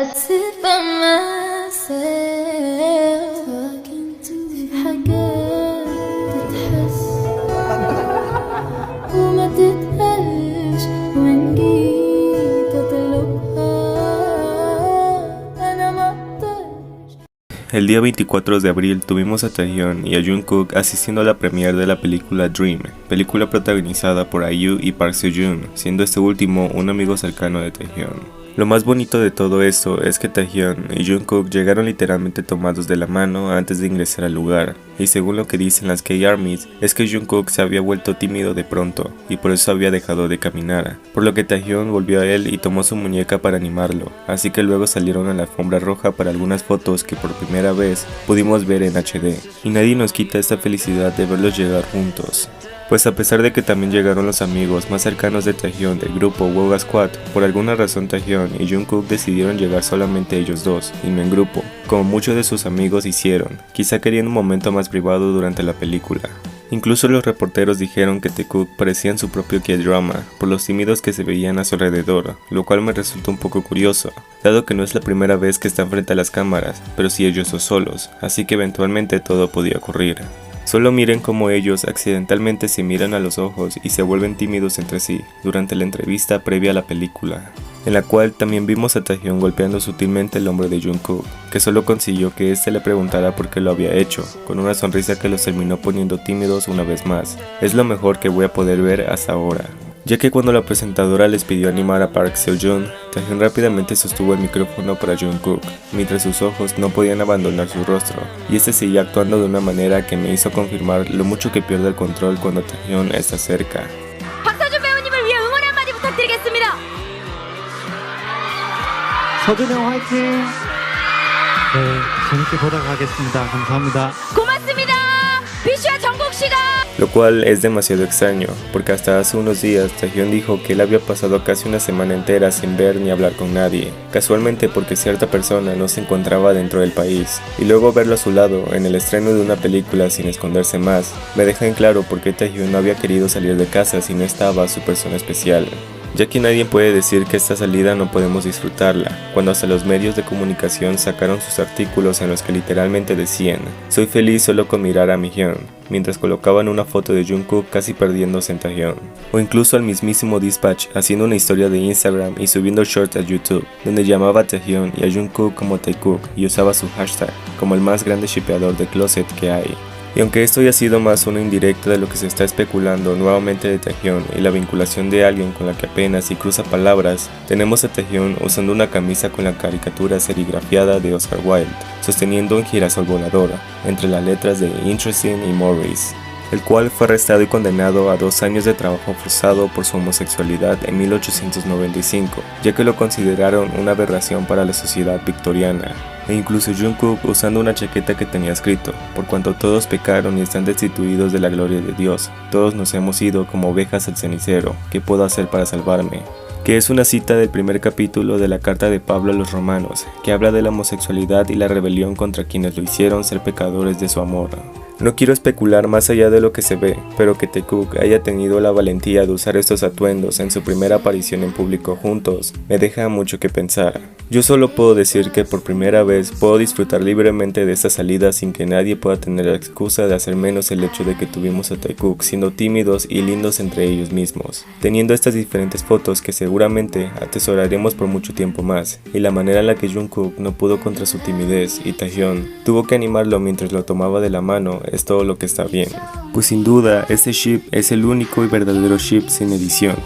sit by myself talking to حاجات تتحس وما تتقالش وإن جيت أطلبها أنا مقدرش. El día 24 de abril tuvimos a Taehyun y a Jungkook asistiendo a la premiere de la película Dream, película protagonizada por IU y Park Seo-joon, siendo este último un amigo cercano de Taehyun. Lo más bonito de todo esto es que Taehyun y Jungkook llegaron literalmente tomados de la mano antes de ingresar al lugar, y según lo que dicen las K-ARMYs, es que Jungkook se había vuelto tímido de pronto, y por eso había dejado de caminar, por lo que Taehyun volvió a él y tomó su muñeca para animarlo, así que luego salieron a la alfombra roja para algunas fotos que por primera vez pudimos ver en HD, y nadie nos quita esta felicidad de verlos llegar juntos. Pues a pesar de que también llegaron los amigos más cercanos de Taehyun del grupo Woga Squad, por alguna razón Taehyun y Jungkook decidieron llegar solamente ellos dos, y no en grupo, como muchos de sus amigos hicieron, quizá queriendo un momento más privado durante la película. Incluso los reporteros dijeron que Taekook parecía en su propio K-drama, por los tímidos que se veían a su alrededor, lo cual me resultó un poco curioso, dado que no es la primera vez que están frente a las cámaras, pero sí ellos dos solos, así que eventualmente todo podía ocurrir. Solo miren cómo ellos accidentalmente se miran a los ojos y se vuelven tímidos entre sí durante la entrevista previa a la película, en la cual también vimos a Taehyun golpeando sutilmente el hombro de Jungkook, que solo consiguió que éste le preguntara por qué lo había hecho, con una sonrisa que los terminó poniendo tímidos una vez más. Es lo mejor que voy a poder ver hasta ahora. Ya que cuando la presentadora les pidió animar a Park Seo-joon, Taehyun rápidamente sostuvo el micrófono para Jungkook, mientras sus ojos no podían abandonar su rostro, y este seguía actuando de una manera que me hizo confirmar lo mucho que pierde el control cuando Taehyun está cerca. 박서준 배우님을 위해 응원 한마디 부탁드리겠습니다. 서준 형 화이팅! 네, 재밌게 보다 가겠습니다. 감사합니다. 고맙습니다. 비슈와 정국 씨가 Lo cual es demasiado extraño, porque hasta hace unos días Taehyun dijo que él había pasado casi una semana entera sin ver ni hablar con nadie, casualmente porque cierta persona no se encontraba dentro del país, y luego verlo a su lado en el estreno de una película sin esconderse más, me deja en claro por qué Taehyun no había querido salir de casa si no estaba su persona especial. Ya que nadie puede decir que esta salida no podemos disfrutarla, cuando hasta los medios de comunicación sacaron sus artículos en los que literalmente decían: "Soy feliz solo con mirar a Mihyun", mientras colocaban una foto de Jungkook casi perdiéndose en Taehyun, o incluso al mismísimo Dispatch haciendo una historia de Instagram y subiendo shorts a YouTube, donde llamaba a Taehyun y a Jungkook como Taekook y usaba su hashtag como el más grande shippeador de closet que hay. Y aunque esto ya ha sido más una indirecta de lo que se está especulando nuevamente de Taehyun y la vinculación de alguien con la que apenas si cruza palabras, tenemos a Taehyun usando una camisa con la caricatura serigrafiada de Oscar Wilde, sosteniendo un girasol volador, entre las letras de Interesting y Morris, el cual fue arrestado y condenado a 2 años de trabajo forzado por su homosexualidad en 1895, ya que lo consideraron una aberración para la sociedad victoriana. E incluso Jungkook usando una chaqueta que tenía escrito: "Por cuanto todos pecaron y están destituidos de la gloria de Dios, todos nos hemos ido como ovejas al cenicero, ¿qué puedo hacer para salvarme?", que es una cita del primer capítulo de la carta de Pablo a los romanos, que habla de la homosexualidad y la rebelión contra quienes lo hicieron ser pecadores de su amor. No quiero especular más allá de lo que se ve, pero que Taekook haya tenido la valentía de usar estos atuendos en su primera aparición en público juntos, me deja mucho que pensar. Yo solo puedo decir que por primera vez puedo disfrutar libremente de esta salida sin que nadie pueda tener la excusa de hacer menos el hecho de que tuvimos a Taekook siendo tímidos y lindos entre ellos mismos, teniendo estas diferentes fotos que seguramente atesoraremos por mucho tiempo más, y la manera en la que Jungkook no pudo contra su timidez y Taehyun tuvo que animarlo mientras lo tomaba de la mano es todo lo que está bien. Pues sin duda, este ship es el único y verdadero ship sin edición.